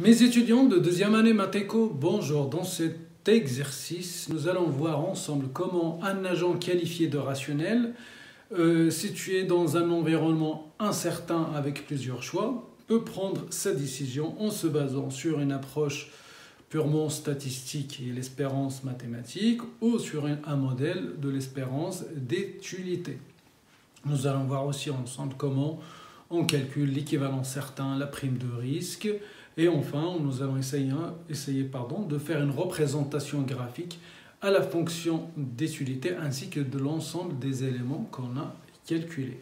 Mes étudiants de deuxième année Matéco, bonjour. Dans cet exercice, nous allons voir ensemble comment un agent qualifié de rationnel, situé dans un environnement incertain avec plusieurs choix, peut prendre sa décision en se basant sur une approche purement statistique et l'espérance mathématique ou sur un modèle de l'espérance d'étualité. Nous allons voir aussi ensemble comment on calcule l'équivalent certain, la prime de risque. Et enfin, nous allons essayer de faire une représentation graphique à la fonction d'étualité ainsi que de l'ensemble des éléments qu'on a calculés.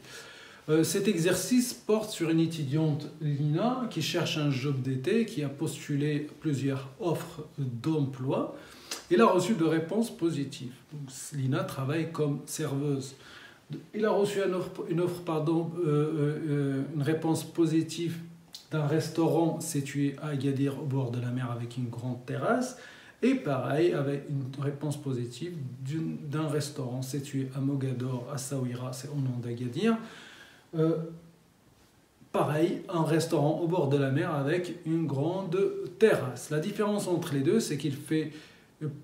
Cet exercice porte sur une étudiante, Lina, qui cherche un job d'été, qui a postulé plusieurs offres d'emploi. Elle a reçu de réponses positives. Donc, Lina travaille comme serveuse. Il a reçu une réponse positive d'un restaurant situé à Agadir au bord de la mer avec une grande terrasse, et pareil avec une réponse positive d'un restaurant situé à Mogador, à Saouira, c'est au nom d'Agadir. Pareil, un restaurant au bord de la mer avec une grande terrasse. La différence entre les deux, c'est qu'il fait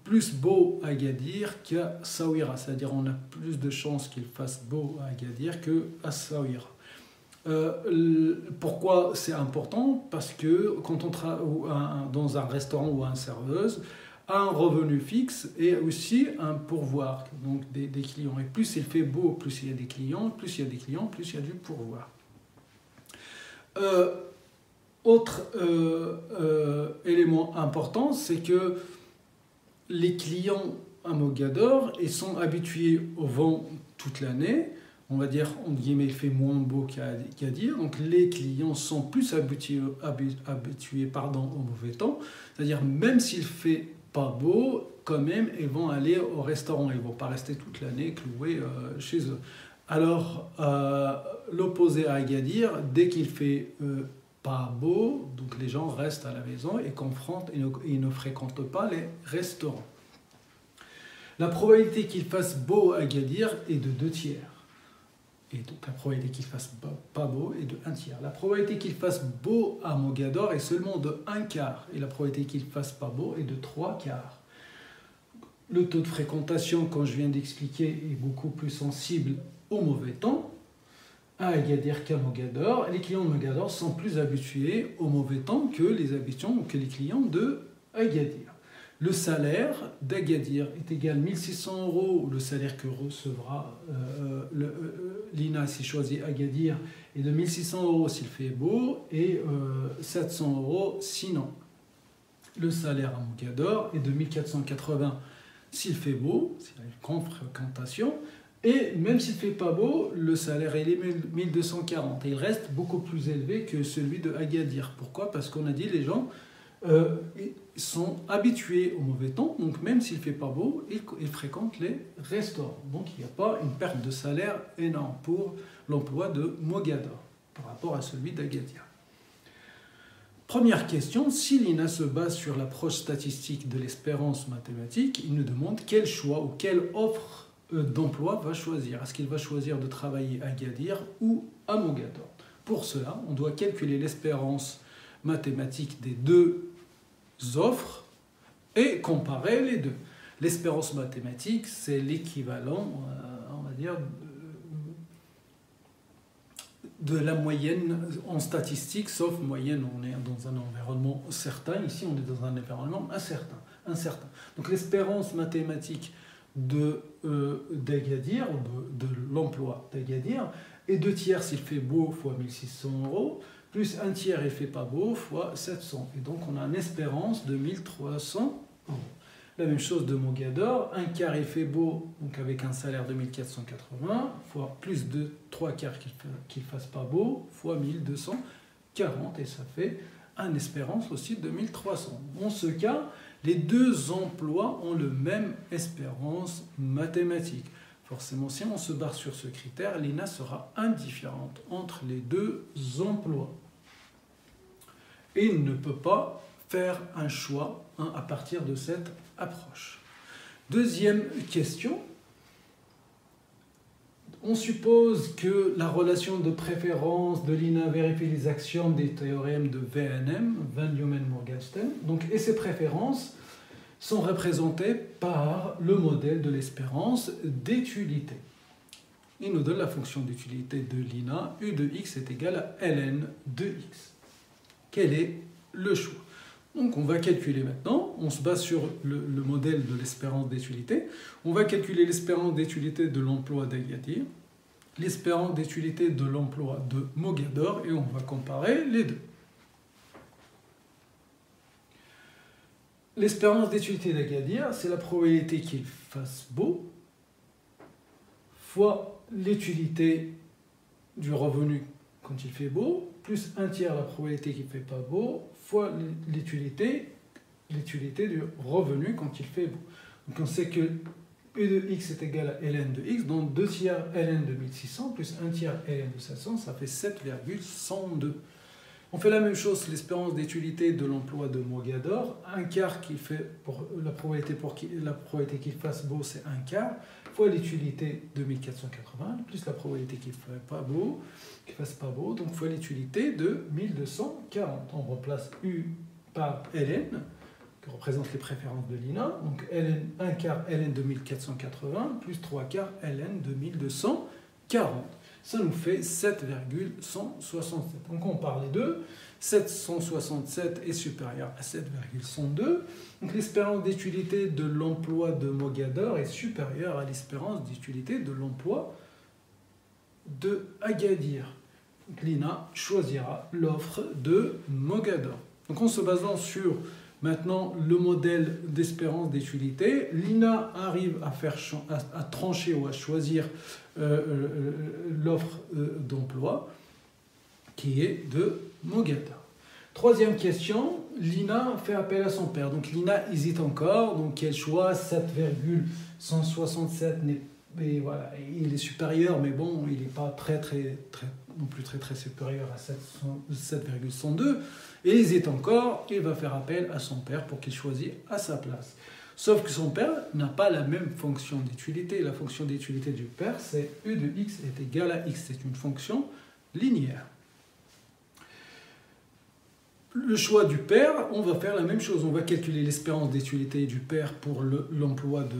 plus beau à Agadir qu'à Saouira, c'est-à-dire on a plus de chances qu'il fasse beau à Agadir qu'à Saouira. Pourquoi c'est important? Parce que quand on travaille dans un restaurant ou un serveuse, un revenu fixe et aussi un pourvoir, donc des clients. Et plus il fait beau, plus il y a des clients, plus il y a des clients, plus il y a du pourvoir. Autre élément important, c'est que les clients à Mogador, ils sont habitués au vent toute l'année. On va dire, entre guillemets, il fait moins beau qu'à dire. Donc les clients sont plus habitués au mauvais temps. C'est-à-dire, même s'il fait pas beau, quand même, ils vont aller au restaurant. Ils ne vont pas rester toute l'année cloués chez eux. Alors, l'opposé à Agadir, dès qu'il fait pas beau, donc les gens restent à la maison et ne fréquentent pas les restaurants. La probabilité qu'il fasse beau à Agadir est de 2/3. Et donc la probabilité qu'il fasse pas beau est de 1/3. La probabilité qu'il fasse beau à Mogador est seulement de 1/4. Et la probabilité qu'il fasse pas beau est de 3/4. Le taux de fréquentation, comme je viens d'expliquer, est beaucoup plus sensible au mauvais temps à Agadir qu'à Mogador. Les clients de Mogador sont plus habitués au mauvais temps que les clients de Agadir. Le salaire d'Agadir est égal à 1 600 €. Le salaire que recevra Lina s'il choisit Agadir est de 1 600 € s'il fait beau et 700 € sinon. Le salaire à Mogador est de 1 480 s'il fait beau, s'il a une grande fréquentation. Et même s'il ne fait pas beau, le salaire est 1 240. Et il reste beaucoup plus élevé que celui de Agadir. Pourquoi? Parce qu'on a dit les gens sont habitués au mauvais temps, donc même s'il ne fait pas beau, ils fréquentent les restaurants. Donc il n'y a pas une perte de salaire énorme pour l'emploi de Mogador par rapport à celui d'Agadir. Première question, si Lina se base sur l'approche statistique de l'espérance mathématique, il nous demande quel choix ou quelle offre d'emploi va choisir. Est-ce qu'il va choisir de travailler à Agadir ou à Mogador? Pour cela, on doit calculer l'espérance mathématique des deux offres et comparer les deux. L'espérance mathématique, c'est l'équivalent, on va dire, de la moyenne en statistique, sauf moyenne, on est dans un environnement certain. Ici, on est dans un environnement incertain. Donc l'espérance mathématique d'Agadir, de l'emploi d'Agadir, est 2/3 s'il fait beau fois 1 600 €, plus 1/3 il ne fait pas beau fois 700. Et donc on a une espérance de 1 300 €. La même chose de Mogador, 1/4 il fait beau, donc avec un salaire de 1 480, fois plus de 3/4 qu'il ne fasse pas beau, fois 1 240, et ça fait une espérance aussi de 1 300. Dans ce cas, les deux emplois ont le même espérance mathématique. Forcément, si on se base sur ce critère, Lina sera indifférente entre les deux emplois. Et il ne peut pas faire un choix à partir de cette approche. Deuxième question. On suppose que la relation de préférence de l'INA vérifie les axiomes des théorèmes de VNM, Van Neumann-Morgenstern. Et ces préférences sont représentées par le modèle de l'espérance d'étualité. Il nous donne la fonction d'utilité de l'INA, U de x est égal à ln de x. Quel est le choix? Donc on va calculer maintenant, on se base sur le modèle de l'espérance d'étualité. On va calculer l'espérance d'étualité de l'emploi d'Agadir, l'espérance d'étualité de l'emploi de Mogador, et on va comparer les deux. L'espérance d'étualité d'Agadir, c'est la probabilité qu'il fasse beau, fois l'utilité du revenu quand il fait beau, plus un tiers la probabilité qu'il ne fait pas beau, fois l'utilité du revenu quand il fait beau. Donc on sait que E de x est égal à ln de x, donc 2 tiers ln de 1600 plus 1 tiers ln de 700, ça fait 7,102. On fait la même chose sur l'espérance d'étualité de l'emploi de Mogador. Un quart qui fait pour la probabilité qu'il fasse beau, c'est un quart, fois l'utilité de 1480, plus la probabilité qu'il ne fasse pas beau, donc fois l'utilité de 1240. On remplace U par ln, qui représente les préférences de l'INA, donc ln, 1 quart ln de 1480, plus 3 quarts ln de 1240. Ça nous fait 7,167. Donc on compare les deux. 767 est supérieur à 7,102. Donc l'espérance d'utilité de l'emploi de Mogador est supérieure à l'espérance d'utilité de l'emploi de Agadir. L'INA choisira l'offre de Mogador. Donc en se basant sur maintenant le modèle d'espérance d'étualité, l'INA arrive à trancher ou à choisir l'offre d'emploi qui est de Mogador. Troisième question, l'INA fait appel à son père. Donc l'INA hésite encore, donc elle choisit 7,167, voilà, il est supérieur, mais bon, il n'est pas non plus très supérieur à 7,102. Il hésite encore, il va faire appel à son père pour qu'il choisisse à sa place. Sauf que son père n'a pas la même fonction d'étualité. La fonction d'étualité du père, c'est U de x est égal à x. C'est une fonction linéaire. Le choix du père, on va faire la même chose. On va calculer l'espérance d'étualité du père pour l'emploi de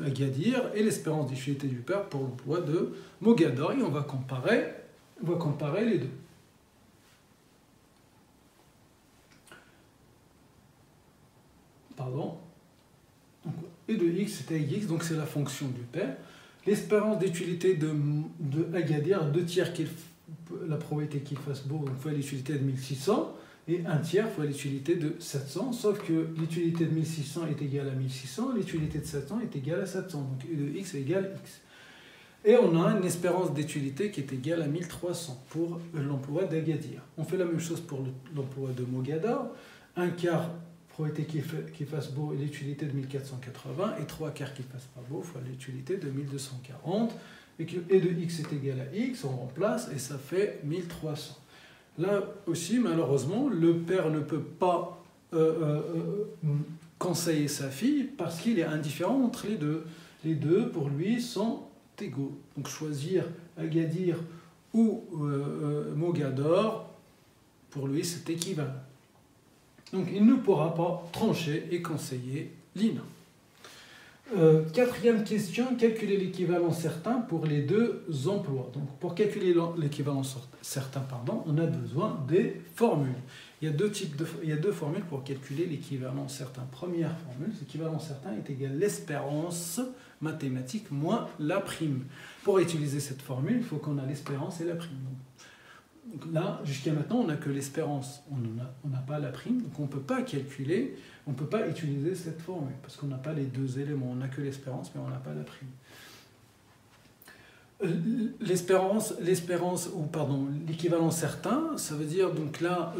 Agadir et l'espérance d'étualité du père pour l'emploi de Mogador. Et on va comparer les deux. Pardon. Donc, E de x c'est x, donc c'est la fonction du père. L'espérance d'étualité de Agadir, 2 tiers la probabilité qu'il fasse beau, donc fois l'utilité de 1600, et 1 tiers fois l'utilité de 700, sauf que l'utilité de 1600 est égale à 1600, l'utilité de 700 est égale à 700, donc E de x est égal à x. Et on a une espérance d'étualité qui est égale à 1300 pour l'emploi d'Agadir. On fait la même chose pour l'emploi de Mogador, 1 quart probabilité qu'il fasse beau et l'utilité de 1480, et 3 quarts qu'il fasse pas beau fois l'utilité de 1240, et que E de x est égal à x, on remplace, et ça fait 1300. Là aussi, malheureusement, le père ne peut pas conseiller sa fille parce qu'il est indifférent entre les deux. Les deux, pour lui, sont égaux. Donc choisir Agadir ou Mogador, pour lui, c'est équivalent. Donc il ne pourra pas trancher et conseiller l'INA. Quatrième question, calculer l'équivalent certain pour les deux emplois. Donc pour calculer l'équivalent certain, on a besoin des formules. Il y a deux formules pour calculer l'équivalent certain. Première formule, l'équivalent certain est égal à l'espérance mathématique moins la prime. Pour utiliser cette formule, il faut qu'on ait l'espérance et la prime. Donc là, jusqu'à maintenant, on n'a que l'espérance, on n'a pas la prime, donc on ne peut pas calculer, on ne peut pas utiliser cette formule, parce qu'on n'a pas les deux éléments, on n'a que l'espérance, mais on n'a pas la prime. L'équivalent certain, ça veut dire, donc là,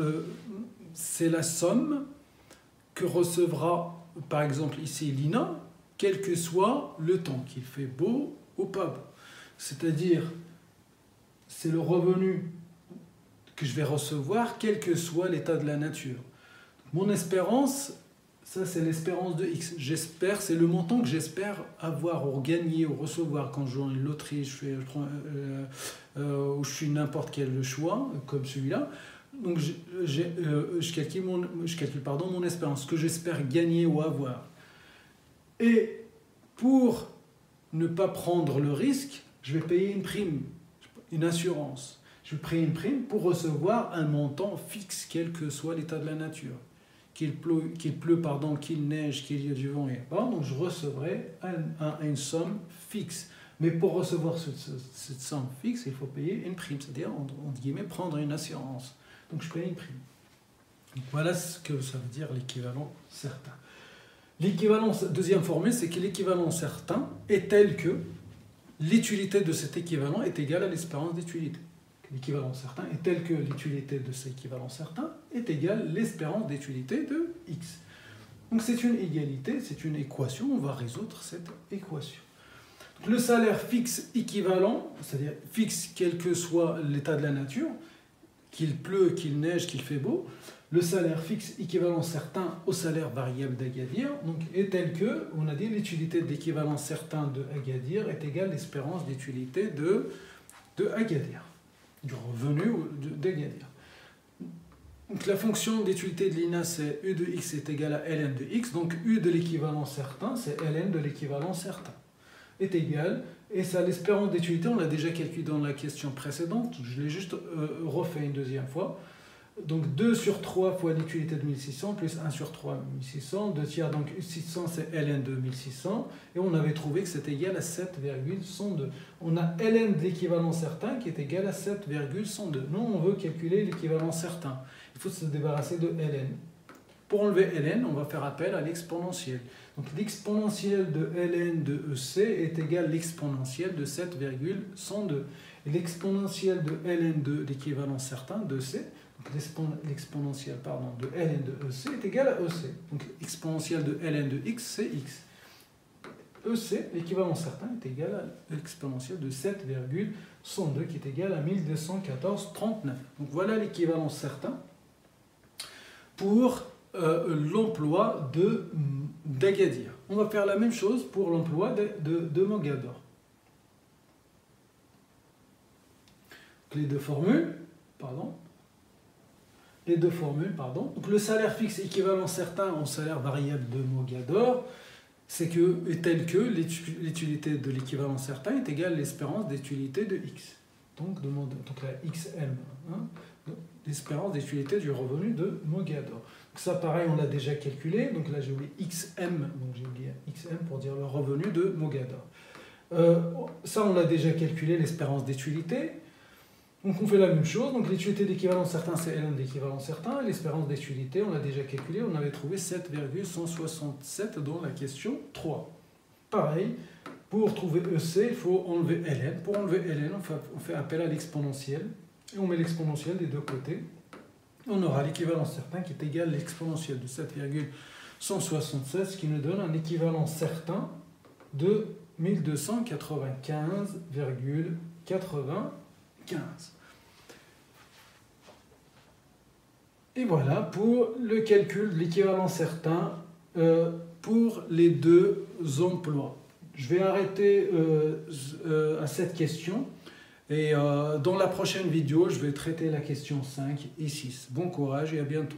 c'est la somme que recevra, par exemple ici, l'INA, quel que soit le temps, qu'il fait beau ou pas beau. C'est-à-dire, c'est le revenu que je vais recevoir, quel que soit l'état de la nature. Mon espérance, Ça, c'est l'espérance de X. J'espère, c'est le montant que j'espère avoir ou gagner ou recevoir quand je joue une loterie, ou je suis n'importe quel choix, comme celui-là. Donc, je calcule, mon espérance, ce que j'espère gagner ou avoir. Et pour ne pas prendre le risque, je vais payer une prime, une assurance. Je vais payer une prime pour recevoir un montant fixe, quel que soit l'état de la nature. Qu'il pleut, qu'il neige, qu'il y ait du vent et pas, donc je recevrai une somme fixe. Mais pour recevoir cette somme fixe, il faut payer une prime, c'est-à-dire, entre guillemets, prendre une assurance. Donc je paye une prime. Donc voilà ce que ça veut dire l'équivalent certain. L'équivalent, deuxième formule, c'est que l'équivalent certain est tel que l'utilité de cet équivalent est égale à l'espérance d'utilité. L'équivalent certain est tel que l'utilité de cet équivalent certain est égale à l'espérance d'utilité de x. Donc c'est une égalité, c'est une équation, on va résoudre cette équation. Donc, le salaire fixe équivalent, c'est-à-dire fixe quel que soit l'état de la nature, qu'il pleut, qu'il neige, qu'il fait beau, le salaire fixe équivalent certain au salaire variable d'Agadir donc, est tel que, on a dit, l'utilité de l'équivalent certain de Agadir est égale à l'espérance d'utilité de Agadir, du revenu d'Agadir. Donc la fonction d'utilité de l'INA, c'est U de x est égal à ln de x, donc U de l'équivalent certain, c'est ln de l'équivalent certain, est égal, et ça, l'espérance d'utilité, on l'a déjà calculé dans la question précédente, je l'ai juste refait une deuxième fois. Donc 2 sur 3 fois l'utilité de 1600 plus 1 sur 3 1600, 2 tiers, donc 600 c'est ln de 1600, et on avait trouvé que c'était égal à 7,102. On a ln de l'équivalent certain qui est égal à 7,102. Nous on veut calculer l'équivalent certain, il faut se débarrasser de ln. Pour enlever ln, on va faire appel à l'exponentielle. Donc l'exponentielle de ln de EC est égal à l'exponentielle de 7,102. Et l'exponentielle de ln de l'équivalent certain de C, l'exponentielle de ln de EC est égale à EC. Donc l'exponentielle de ln de x, c'est x. EC, l'équivalent certain, est égal à l'exponentielle de 7,102 qui est égal à 1214,39. Donc voilà l'équivalent certain pour l'emploi d'Agadir. On va faire la même chose pour l'emploi de Mogador. Les deux formules, Donc le salaire fixe équivalent certain au salaire variable de Mogador, est tel que l'utilité de l'équivalent certain est égale à l'espérance d'utilité de x. Donc la xm, l'espérance d'utilité du revenu de Mogador. Donc ça pareil, on l'a déjà calculé, donc là j'ai oublié xm, donc j'ai oublié xm pour dire le revenu de Mogador. Ça on l'a déjà calculé, l'espérance d'utilité. Donc on fait la même chose, donc l'utilité d'équivalent certain c'est ln d'équivalent certain, l'espérance d'utilité on l'a déjà calculé, on avait trouvé 7,167 dans la question 3. Pareil, pour trouver EC, il faut enlever ln. Pour enlever ln, on fait appel à l'exponentielle, et on met l'exponentielle des deux côtés. On aura l'équivalent certain qui est égal à l'exponentielle de 7,176, ce qui nous donne un équivalent certain de 1295,95. Et voilà pour le calcul de l'équivalent certain pour les deux emplois. Je vais arrêter à cette question et dans la prochaine vidéo, je vais traiter la question 5 et 6. Bon courage et à bientôt.